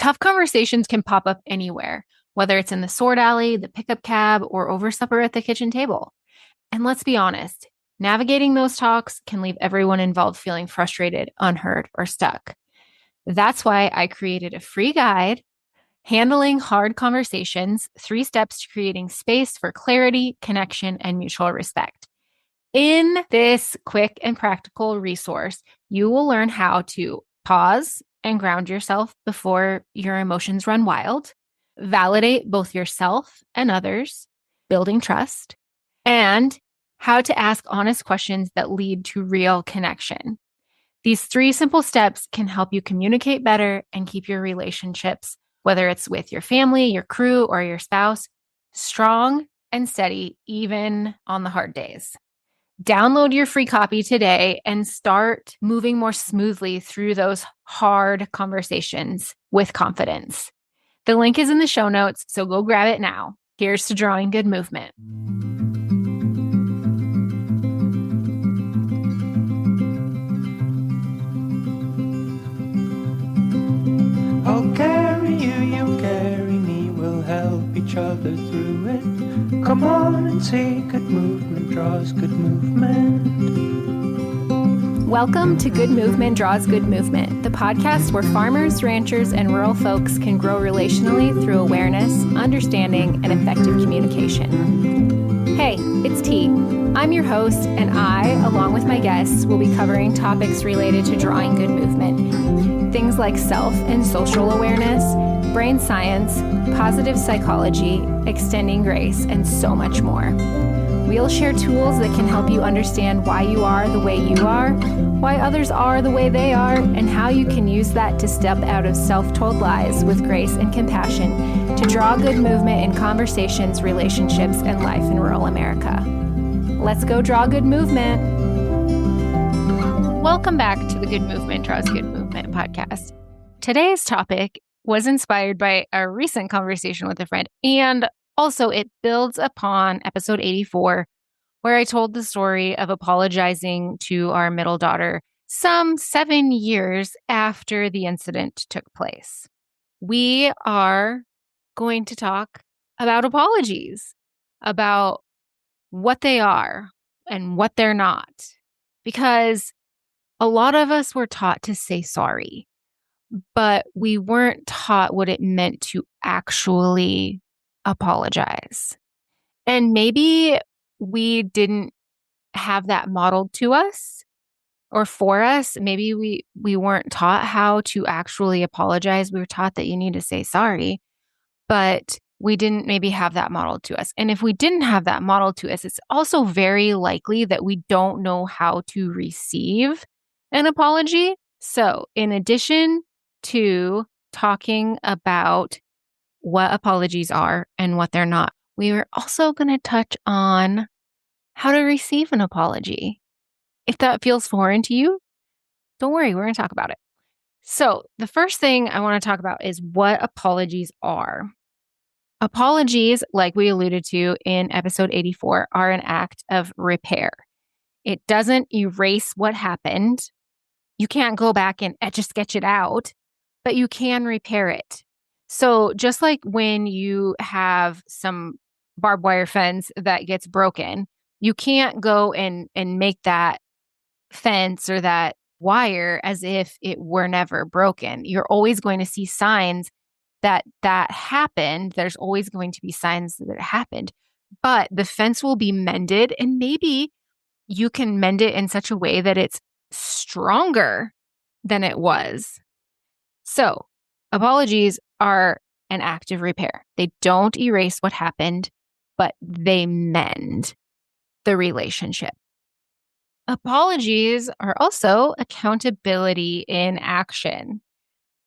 Tough conversations can pop up anywhere, whether it's in the sword alley, the pickup cab, or over supper at the kitchen table. And let's be honest, navigating those talks can leave everyone involved feeling frustrated, unheard, or stuck. That's why I created a free guide, Handling Hard Conversations, 3 Steps to Creating Space for Clarity, Connection, and Mutual Respect. In this quick and practical resource, you will learn how to pause and ground yourself before your emotions run wild, validate both yourself and others, building trust, and how to ask honest questions that lead to real connection. These 3 simple steps can help you communicate better and keep your relationships, whether it's with your family, your crew, or your spouse, strong and steady, even on the hard days. Download your free copy today and start moving more smoothly through those hard conversations with confidence. The link is in the show notes, so go grab it now. Here's to drawing good movement. I'll carry you, you carry me, we'll help each other through it. Come on and say good movement draws good movement. Welcome to Good Movement Draws Good Movement, the podcast where farmers, ranchers, and rural folks can grow relationally through awareness, understanding, and effective communication. Hey, it's T. I'm your host, and I, along with my guests, will be covering topics related to drawing good movement. Things like self and social awareness, brain science, positive psychology, extending grace, and so much more. We'll share tools that can help you understand why you are the way you are, why others are the way they are, and how you can use that to step out of self-told lies with grace and compassion to draw good movement in conversations, relationships, and life in rural America. Let's go draw good movement. Welcome back to the Good Movement Draws Good Movement podcast. Today's topic was inspired by a recent conversation with a friend, and also it builds upon episode 84, where I told the story of apologizing to our middle daughter some 7 years after the incident took place. We are going to talk about apologies, about what they are and what they're not, because a lot of us were taught to say sorry, but we weren't taught what it meant to actually apologize. And maybe we didn't have that modeled to us or for us. Maybe we weren't taught how to actually apologize. We were taught that you need to say sorry, but we didn't maybe have that modeled to us. And if we didn't have that modeled to us, it's also very likely that we don't know how to receive an apology. So in addition to talking about what apologies are and what they're not, we are also going to touch on how to receive an apology. If that feels foreign to you, don't worry, we're going to talk about it. So the first thing I want to talk about is what apologies are. Apologies, like we alluded to in episode 84, are an act of repair. It doesn't erase what happened. You can't go back and etch a sketch it out, but you can repair it. So just like when you have some barbed wire fence that gets broken, you can't go and make that fence or that wire as if it were never broken. You're always going to see signs that happened. There's always going to be signs that it happened, but the fence will be mended, and maybe you can mend it in such a way that it's stronger than it was. So apologies are an act of repair. They don't erase what happened, but they mend the relationship. Apologies are also accountability in action.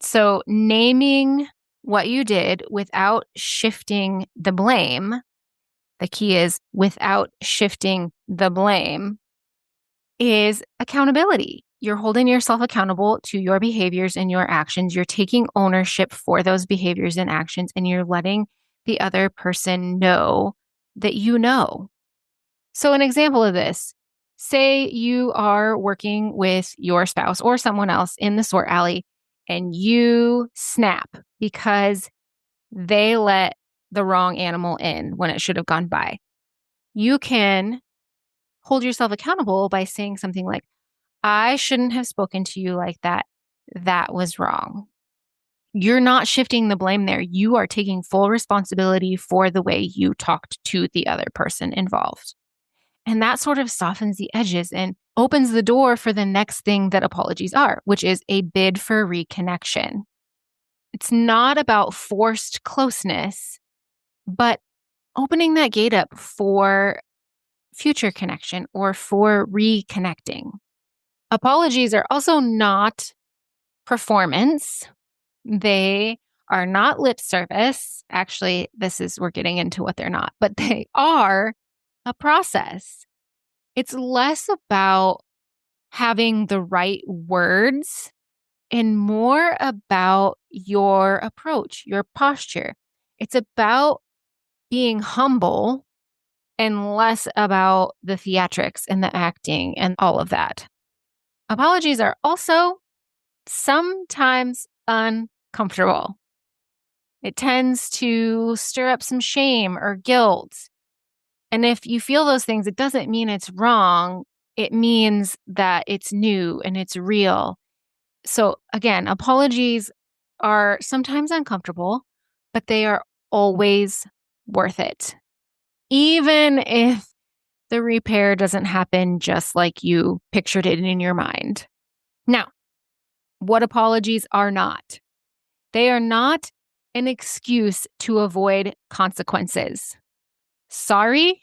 So naming what you did without shifting the blame. The key is without shifting the blame is accountability. You're holding yourself accountable to your behaviors and your actions. You're taking ownership for those behaviors and actions, and you're letting the other person know that you know. So an example of this, say you are working with your spouse or someone else in the sort alley, and you snap because they let the wrong animal in when it should have gone by. You can hold yourself accountable by saying something like, I shouldn't have spoken to you like that. That was wrong. You're not shifting the blame there. You are taking full responsibility for the way you talked to the other person involved. And that sort of softens the edges and opens the door for the next thing that apologies are, which is a bid for reconnection. It's not about forced closeness, but opening that gate up for future connection or for reconnecting. Apologies are also not performance. They are not lip service. Actually, we're getting into what they're not, but they are a process. It's less about having the right words and more about your approach, your posture. It's about being humble and less about the theatrics and the acting and all of that. Apologies are also sometimes uncomfortable. It tends to stir up some shame or guilt. And if you feel those things, it doesn't mean it's wrong. It means that it's new and it's real. So again, apologies are sometimes uncomfortable, but they are always worth it. Even if the repair doesn't happen just like you pictured it in your mind. Now, what apologies are not? They are not an excuse to avoid consequences. Sorry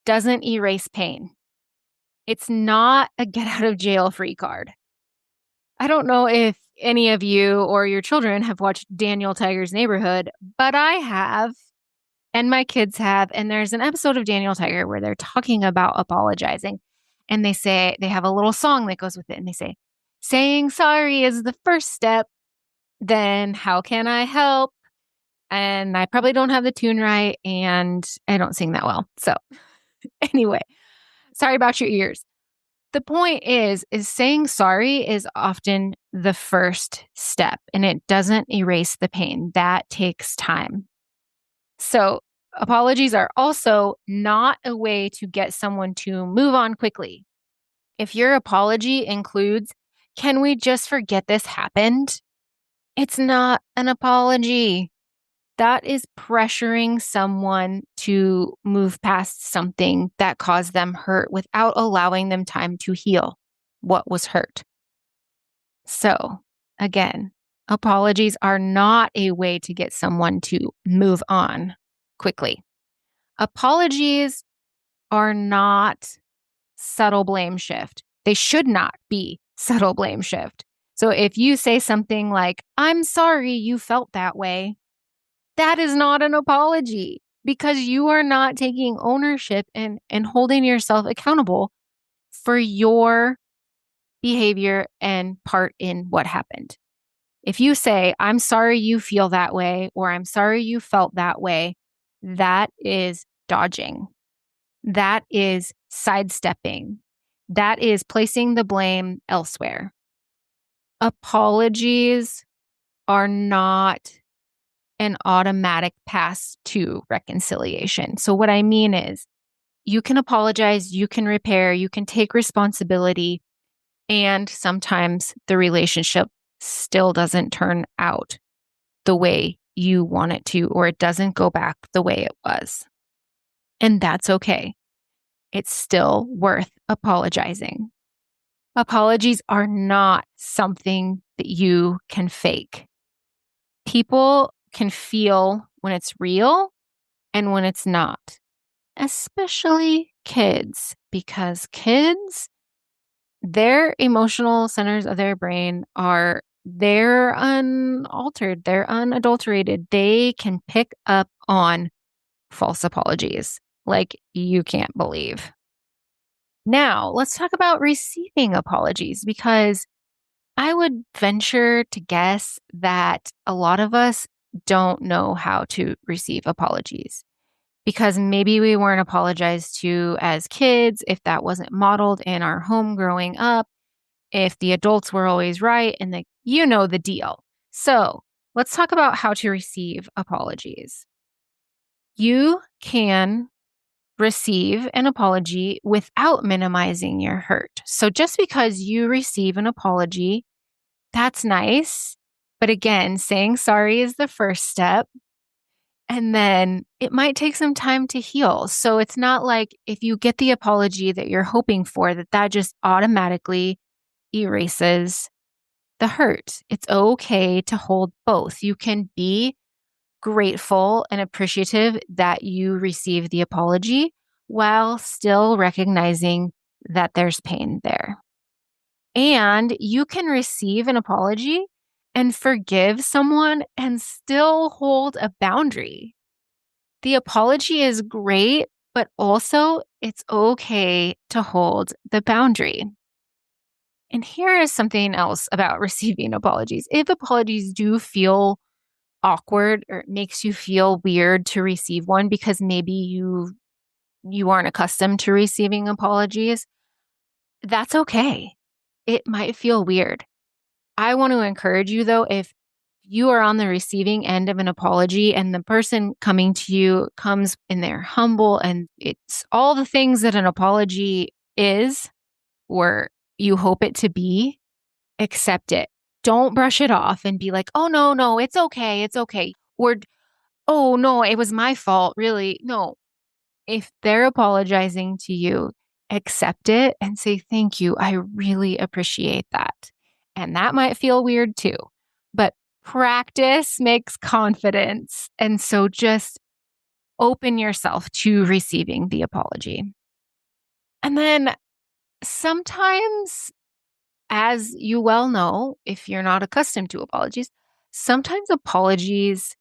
doesn't erase pain. It's not a get out of jail free card. I don't know if any of you or your children have watched Daniel Tiger's Neighborhood, but I have, and my kids have. And there's an episode of Daniel Tiger where they're talking about apologizing. And they have a little song that goes with it. And they say, saying sorry is the first step. Then how can I help? And I probably don't have the tune right. And I don't sing that well. So anyway, sorry about your ears. The point is saying sorry is often the first step and it doesn't erase the pain. That takes time. So apologies are also not a way to get someone to move on quickly. If your apology includes, can we just forget this happened? It's not an apology. That is pressuring someone to move past something that caused them hurt without allowing them time to heal what was hurt. So, again, apologies are not a way to get someone to move on quickly. Apologies are not subtle blame shift. They should not be subtle blame shift. So if you say something like, I'm sorry you felt that way, that is not an apology because you are not taking ownership and holding yourself accountable for your behavior and part in what happened. If you say, I'm sorry you feel that way, or I'm sorry you felt that way, that is dodging. That is sidestepping. That is placing the blame elsewhere. Apologies are not an automatic path to reconciliation. So what I mean is you can apologize, you can repair, you can take responsibility, and sometimes the relationship still doesn't turn out the way you want it to, or it doesn't go back the way it was. And that's okay. It's still worth apologizing. Apologies are not something that you can fake. People can feel when it's real and when it's not, especially kids, because kids, their emotional centers of their brain they're unaltered, they're unadulterated. They can pick up on false apologies like you can't believe. Now, let's talk about receiving apologies, because I would venture to guess that a lot of us don't know how to receive apologies because maybe we weren't apologized to as kids, if that wasn't modeled in our home growing up, if the adults were always right and the You know the deal. So let's talk about how to receive apologies. You can receive an apology without minimizing your hurt. So just because you receive an apology, that's nice. But again, saying sorry is the first step. And then it might take some time to heal. So it's not like if you get the apology that you're hoping for, that just automatically erases the hurt. It's okay to hold both. You can be grateful and appreciative that you received the apology while still recognizing that there's pain there. And you can receive an apology and forgive someone and still hold a boundary. The apology is great, but also it's okay to hold the boundary. And here is something else about receiving apologies. If apologies do feel awkward or it makes you feel weird to receive one because maybe you aren't accustomed to receiving apologies, that's okay. It might feel weird. I want to encourage you though, if you are on the receiving end of an apology and the person coming to you comes in there humble and it's all the things that an apology is or you hope it to be, accept it. Don't brush it off and be like, oh, no, it's okay. It's okay. Or, oh, no, it was my fault. Really. No, if they're apologizing to you, accept it and say, thank you. I really appreciate that. And that might feel weird too, but practice makes confidence. And so just open yourself to receiving the apology. And then sometimes, as you well know, if you're not accustomed to apologies, sometimes apologies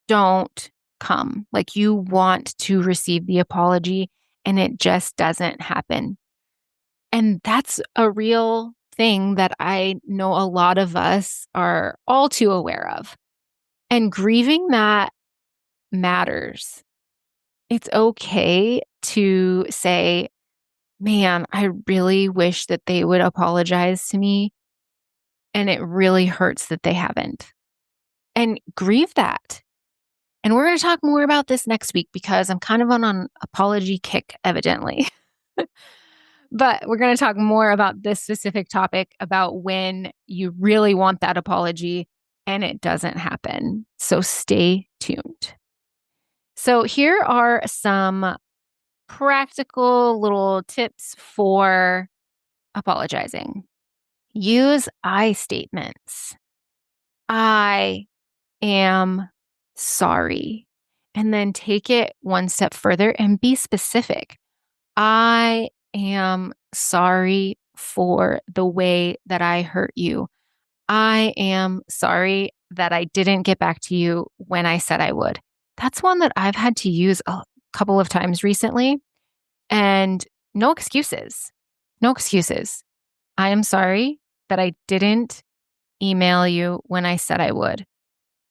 don't come. Like you want to receive the apology and it just doesn't happen. And that's a real thing that I know a lot of us are all too aware of. And grieving that matters. It's okay to say, man, I really wish that they would apologize to me. And it really hurts that they haven't. And grieve that. And we're going to talk more about this next week because I'm kind of on an apology kick, evidently. But we're going to talk more about this specific topic about when you really want that apology and it doesn't happen. So stay tuned. So here are some practical little tips for apologizing. Use I statements. I am sorry. And then take it one step further and be specific. I am sorry for the way that I hurt you. I am sorry that I didn't get back to you when I said I would. That's one that I've had to use a couple of times recently. And no excuses. No excuses. I am sorry that I didn't email you when I said I would.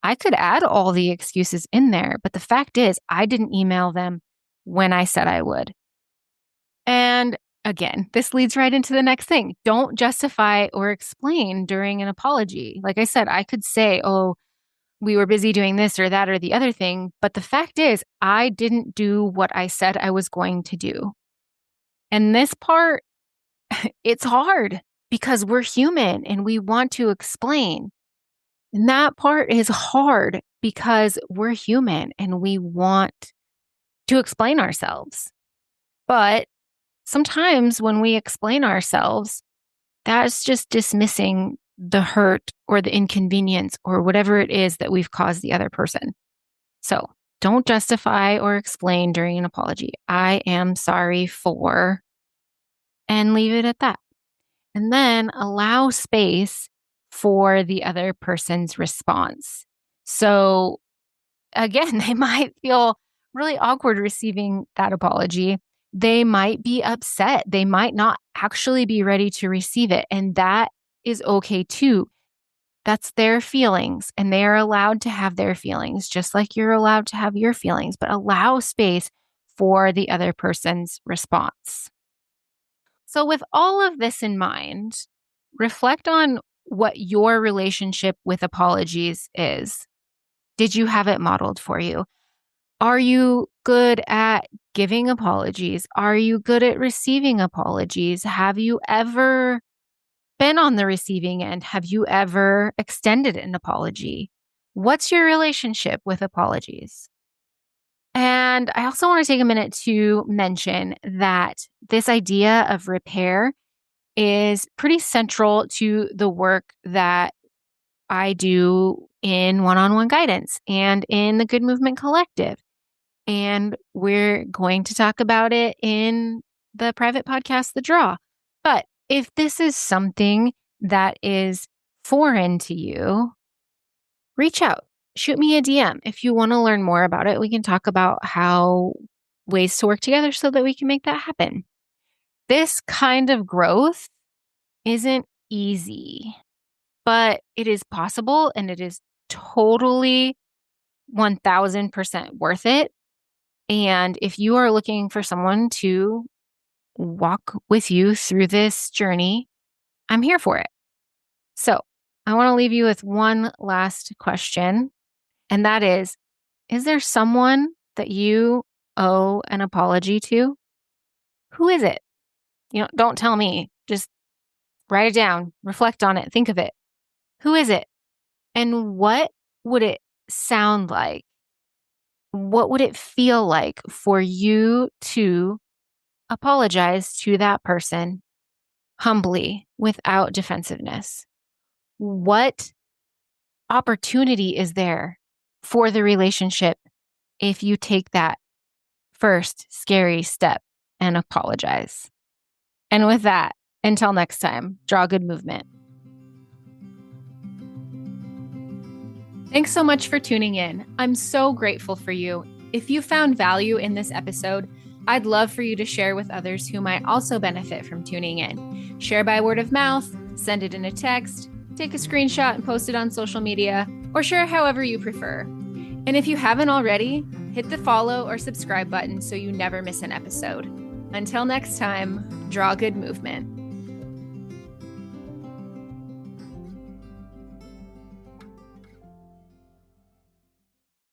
I could add all the excuses in there, but the fact is, I didn't email them when I said I would. And again, this leads right into the next thing. Don't justify or explain during an apology. Like I said, I could say, oh, we were busy doing this or that or the other thing. But the fact is, I didn't do what I said I was going to do. And this part, it's hard because we're human and we want to explain. And that part is hard because we're human and we want to explain ourselves. But sometimes when we explain ourselves, that's just dismissing the hurt or the inconvenience or whatever it is that we've caused the other person. So don't justify or explain during an apology. I am sorry for, and leave it at that. And then allow space for the other person's response. So again, they might feel really awkward receiving that apology. They might be upset. They might not actually be ready to receive it. And that is okay too. That's their feelings and they are allowed to have their feelings, just like you're allowed to have your feelings, but allow space for the other person's response. So with all of this in mind, reflect on what your relationship with apologies is. Did you have it modeled for you? Are you good at giving apologies? Are you good at receiving apologies? Have you ever been on the receiving end? Have you ever extended an apology? What's your relationship with apologies? And I also want to take a minute to mention that this idea of repair is pretty central to the work that I do in one-on-one guidance and in the Good Movement Collective. And we're going to talk about it in the private podcast, The Draw. But if this is something that is foreign to you, reach out, shoot me a DM. If you want to learn more about it, we can talk about how ways to work together so that we can make that happen. This kind of growth isn't easy, but it is possible and it is totally 1000% worth it. And if you are looking for someone to walk with you through this journey, I'm here for it. So I want to leave you with one last question. And that is there someone that you owe an apology to? Who is it? Don't tell me. Just write it down, reflect on it, think of it. Who is it? And what would it sound like? What would it feel like for you to apologize to that person humbly without defensiveness? What opportunity is there for the relationship if you take that first scary step and apologize? And with that, until next time, draw good movement. Thanks so much for tuning in. I'm so grateful for you. If you found value in this episode, I'd love for you to share with others who might also benefit from tuning in. Share by word of mouth, send it in a text, take a screenshot and post it on social media, or share however you prefer. And if you haven't already, hit the follow or subscribe button so you never miss an episode. Until next time, draw good movement.